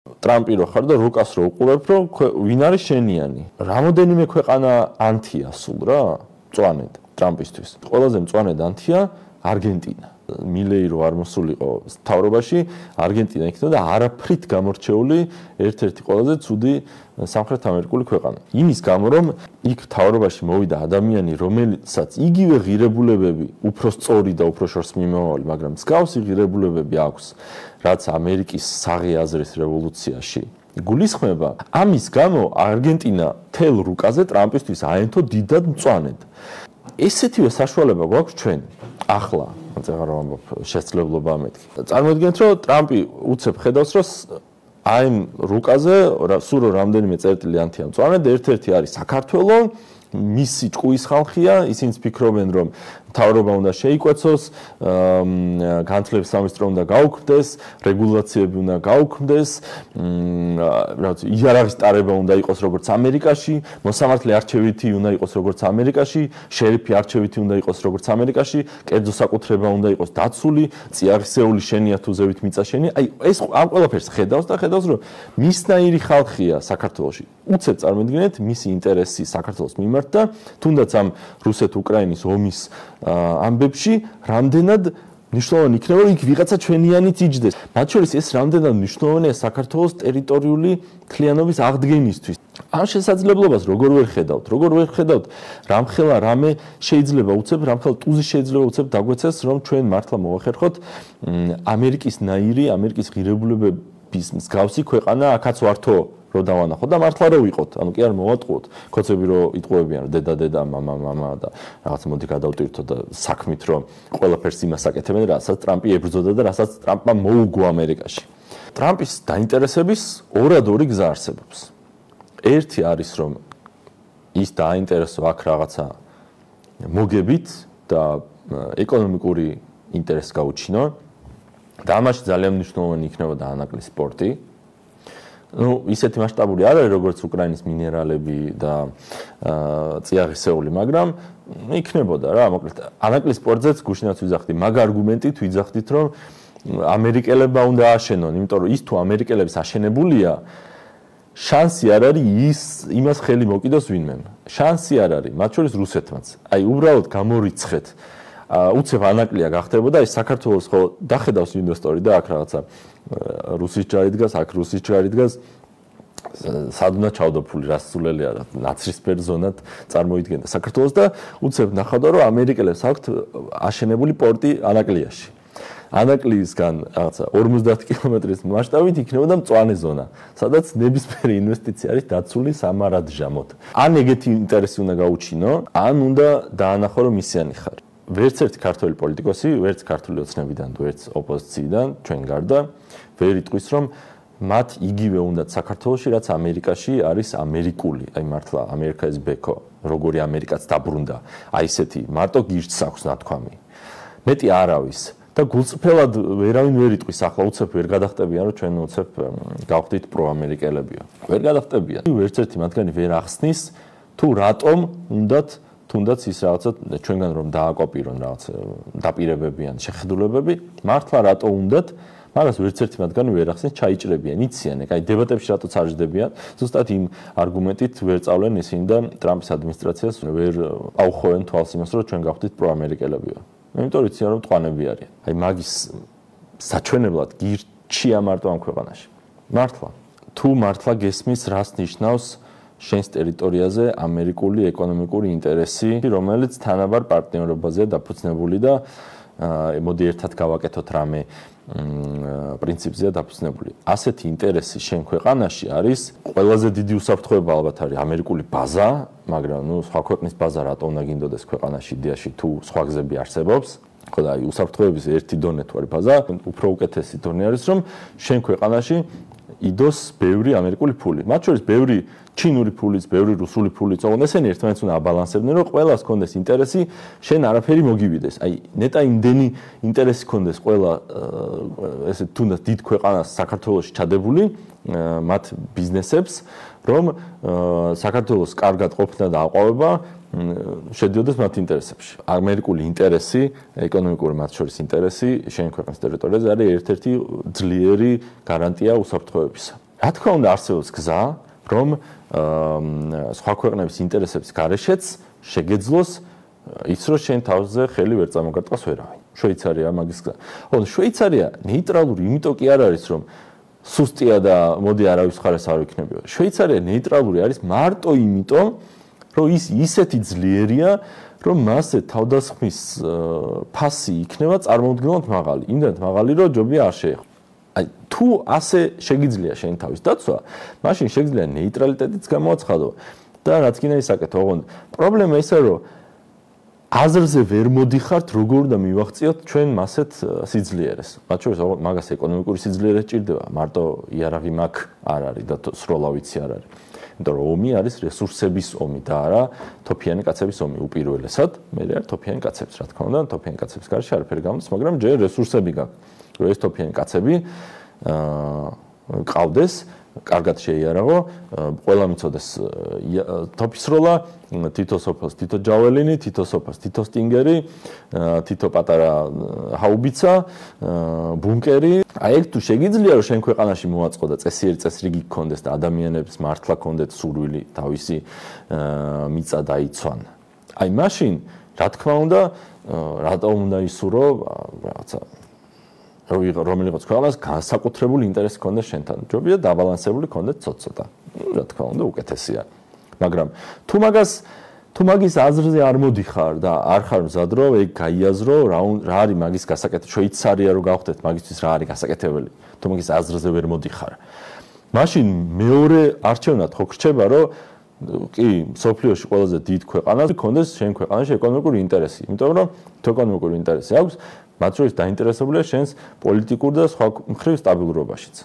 ტრამპი რო ხარ და რუკას რო უყურებ, რომ ვინ არის შენიანი. რამოდენიმე ქვეყანა ანთია სულ რა, მწვანედ ტრამპისთვის. ყველაზე მწვანედ ანთია არგენტინა. მილეი რო არ მოსულიყო მთავრობაში, არგენტინა იქნება და არაფრით გამორჩეული ერთ-ერთი ყველაზე ცუდი სამხრეთ ამერიკული ქვეყანა. იმის გამო რომ იქ მთავრობაში მოვიდა ადამიანი, რომელსაც იგივე ღირებულებები, უფრო სწორი და უფრო შორს მიმავალი, მაგრამ მსგავსი ღირებულებები აქვს, რაც ამერიკის საღი აზრის რევოლუციაში. გულისხმება, ამის გამო არგენტინა თელ რუკაზე ტრამპისთვის აენთო დიდად მწვანედ. ესეთივე საშუალება გვაქვს ჩვენ ახლა. აღარ ვამბობ შესაძლებლობა მეთქი. წარმოიდგინეთ, რომ ტრამპი უცებ ხედავს, რომ აი რუკაზე სულ რამდენიმე წერტილი ანთია მწვანედ, ერთ-ერთი არის საქართველო, მისი ჭკუის ხალხია, ისინი ფიქრობენ, რომ მთავრობა უნდა შეიკვეცოს, განათლების სამინისტრო უნდა გაუქმდეს, რეგულაციები უნდა გაუქმდეს, იარაღის ტარება უნდა იყოს როგორც ამერიკაში, მოსამართლე არჩევითი უნდა იყოს როგორც ამერიკაში, შერიფი არჩევითი უნდა იყოს როგორც ამერიკაში, კერძო საკუთრება უნდა იყოს დაცული, წიაღისეული შენია თუ ზევით მიწა შენია. აი ეს ამ ყველაფერს ხედავს და ხედავს, რომ მისნაირი ხალხია საქართველოში. უცებ წარმოიდგინეთ მისი ინტერესი საქართველოს მიმართ და თუნდაც ამ რუსეთ-უკრაინის ომის ამბებში რამდენად მნიშვნელოვანი იქნება, რომ იქ ვიღაცა ჩვენიანიც იჯდეს. მათ შორის ეს რამდენად მნიშვნელოვანია საქართველოს ტერიტორიული მთლიანობის აღდგენისთვის. ამ შესაძლებლობას როგორ ვერ ხედავთ, რამხელა რამე შეიძლება უცებ, რამხელა ტუზი შეიძლება უცებ დაგვეცეს, რომ ჩვენ მართლა მოვახერხოთ ამერიკის ნაირი, ამერიკის ღირებულებების მსგავსი ქვეყანა აქაც ვართო რო დავანახოთ და მართლა რო ვიყოთ, ანუ კი არ მოვატყუოთ, ქოცები რო იტყუებიან, დედა, მამა და რაღაც მოდი გადავტვირთო და საქმით რომ ყველაფერს იმას აკეთებენ, რასაც ტრამპი ებრძოდა და რასაც ტრამპმა მოუგო ამერიკაში. ტრამპის დაინტერესების ორად-ორი გზა არსებობს. ერთი არის რომ ის დაინტერესო აქ რაღაცა მოგებით და ეკონომიკური ინტერესი გაუჩინო და ამაში ძალიან მნიშვნელოვანი იქნება დაანაკლისს სპორტი. ისეთი მასშტაბური არ არის როგორც უკრაინის მინერალები და წიაღისეული, მაგრამ იქნებოდა რა, მოკლედ ანაკლის სპორტზეც გუშინაც ვიძახდი, მაგ არგუმენტით ვიძახდით, რომ ამერიკელებმა უნდა აშენონ, იმიტომ რომ ის თუ ამერიკელების აშენებულია, შანსი არ არის იმას ხელი მოკიდოს ვინმემ. შანსი არ არის, მათ შორის რუსეთმაც. აი უბრალოდ გამორიცხეთ. უცებ ანაკლია გახდებოდა, ის საქართველოს ხო დახედავს ინვესტორი და აქ რაღაცა რუსის ჯარი დგას, აქ რუსის ჯარი დგას. სად უნდა ჩავდო ფული, რა სულელი არა, ნაცრისფერ ზონად წარმოიდგენდა საქართველოს და უცებ ნახავდა, რომ ამერიკელებს აქვთ აშენებული პორტი ანაკლიაში. ანაკლიისგან რაღაცა 50 კილომეტრის მასშტაბით იქნებოდა მწვანე ზონა, სადაც ნებისმიერი ინვესტიცია არის დაცული სამარადჟამოდ. ან ეგეთი ინტერესი უნდა გაუჩინო, ან უნდა დაანახო, რომ ისიანი ხარ. ვერც ერთი ქართველი პოლიტიკოსი, ვერც ქართული ოცნებიდან, ვერც ოპოზიციიდან, ჩვენ გარდა, ვერ იტყვის, რომ მათ იგივე უნდათ საქართველოში, რაც ამერიკაში არის ამერიკული, აი მართლა ამერიკას ბექო, როგორი ამერიკაც დაბრუნდა, აი ესეთი მარტო გირჩს აქვს ნათქვამი. მეტი არავის და გულწრფელად ვერავინ ვერ იტყვის, ახლა უცებ ვერ გადახტებიან, რომ ჩვენ უცებ გავხდით პროამერიკელებიო. ვერ გადახტებიან. ვერც ერთი მათგანი ვერ ახსნის, თუ რატომ უნდათ თუნდაც ის რაღაცა ჩვენგან რომ დააკოპირონ რაღაც დაპირებებიან შეხედულებები, მართლა რატო უნდათ, მაგას ვერც ერთი მათგანი ვერ ახსნის, ჩაიჭრებიან, იციან, აი დებატებში რატოც არ ჯდებიან, ზუსტად იმ არგუმენტით ვერ წავლენ ისინი და ტრამპის ადმინისტრაციას ვერ აუხოვენ თვალს იმას, რომ ჩვენ გავხდით პროამერიკელებიო. იმიტომ იციან, რომ ტყვანები არიან. აი მაგის საჩვენებლად გირჩია მარტო ამ ქვეყანაში. მართლა, თუ მართლა გესმის რას ნიშნავს შენს ტერიტორიაზე ამერიკული ეკონომიკური ინტერესი, რომელიც თანაბარ პარტნიორობაზეა დაფუძნებული და მოდი ერთად გავაკეთოთ რამე პრინციპზეა დაფუძნებული. ასეთი ინტერესი შენ ქვეყანაში არის ყველაზე დიდი უსაფრთხოება ალბათ არის ამერიკული ბაზა, მაგრამ სხვა ქვეყნის ბაზა რატო უნდა გინდოდეს ქვეყანაში იდეაში თუ სხვა გზები არსებობს. ხო და აი უსაფრთხოების ერთი დონე თუ არის ბაზა, უფრო უკეთესი დონე არის რომ შენ ქვეყანაში იდოს ბევრი ამერიკული ფული. მათ შორის ბევრი ჩინური ფულიც, ბევრი რუსული ფულიც, ოღონდ ესენი ერთმანეთს უნდა აბალანსებდნენ, რომ ყველას კონდეს ინტერესი, შენ არაფერი მოგივიდეს. აი, ნეტა იმდენი ინტერესი კონდეს ყველა ესე თუნდაც დიდ ქვეყანას საქართველოში ჩადებული, მათ ბიზნესებს, რომ საქართველოს კარგად ყოფნა და აყვავება შედიოდეს მათ ინტერესებში. ამერიკული ინტერესი, ეკონომიკური მათ შორის ინტერესი შენ ქვეყნის ტერიტორიაზე არის ერთ-ერთი ძლიერი გარანტია უსაფრთხოებისა. რა თქმა უნდა არსებობს გზა, რომ სხვა ქვეყნების ინტერესების გარეშეც შეგეძლოს ის რომ შენ თავზე ხელი ვერ წამოგარტყას ვერავინ. შვეიცარია მაგის გზა. ხო, შვეიცარია ნეიტრალური იმიტომ კი არ არის, რომ სუსტია და მოდი არავის მხარეს არ ვიქნებიო. შვეიცარია ნეიტრალური არის მარტო იმიტომ, რომ ის ისეთი ძლიერია, რომ მასზე თავდასხმის ფასი იქნება წარმოუდგენლად მაღალი. იმდენად მაღალი, რომ ჯობია არ შეეხო. აი, თუ ასე შეგიძლია შენ თავის დაცვა, მაშინ შეგიძლია ნეიტრალიტეტიც გამოაცხადო და რაც გინდა ისაკეთო. ოღონდ პრობლემა ისე რომ აზრზე ვერ მოდიხართ, როგორ და მივაღწიოთ ჩვენ მასეთ სიძლიერეს. მათ შორის მაგას ეკონომიკური სიძლიერე სჭირდება, მარტო იარაღი მაგ არ არის და სროლავიცი არ არის. იმიტომ რომ ომი არის რესურსების ომი და არა თოფიანი კაცების ომი უპირველესად. მე არ თოფიანი კაცებს, რა თქმა უნდა, თოფიანი კაცების გარშე არაფერი გამოდის, მაგრამ ჯერ რესურსები გაქვს. რომ ეს თოფიანი კაცები ყავდეს, კარგად შეიარაღო, ყველა მიცოდეს თოფის როლა, თითო სოფელს, თითო ჯაველინი, თითო სოფელს, თითო სტინგერი, თითო პატარა ჰაუბიცა, ბუნკერი. აი ეგ თუ შეგიძლია რომ შენ ქვეყანაში მოაწყო და წესრიგი გქონდეს და ადამიანებს მართლა გქონდეთ სურვილი თავისი მიწა დაიცვან. აი მაშინ, რა თქმა უნდა, რატომ უნდა ისურო, რაღაცა რომელიღაც ქვეყანას განსაკუთრებული ინტერესი ჰქონდეს შენთან. ჯობია დაბალანსებული ჰქონდეს ცოტ-ცოტა. რა თქმა უნდა, უკეთესია. მაგრამ თუ მაგის აზრზე არ მოდიხარ და არ ხარ მზად რომ ეგ გაიაზრო, რა არის მაგის გასაკეთებელი, შვეიცარია რო გავხდეთ, მაგისთვის რა არის გასაკეთებელი. თუ მაგის აზრზე ვერ მოდიხარ. მაშინ მეორე არჩევნად ხო გრჩება, რომ კი, სოფლიოში ყველაზე დიდ ქვეყანას ჰქონდეს შენ ქვეყანაში ეკონომიკური ინტერესი. იმიტომ რომ თუ ეკონომიკური ინტერესი აქვს, მათ შორის დაინტერესებულია შენს პოლიტიკურ და სხვა მხრივ სტაბილურობაშიც.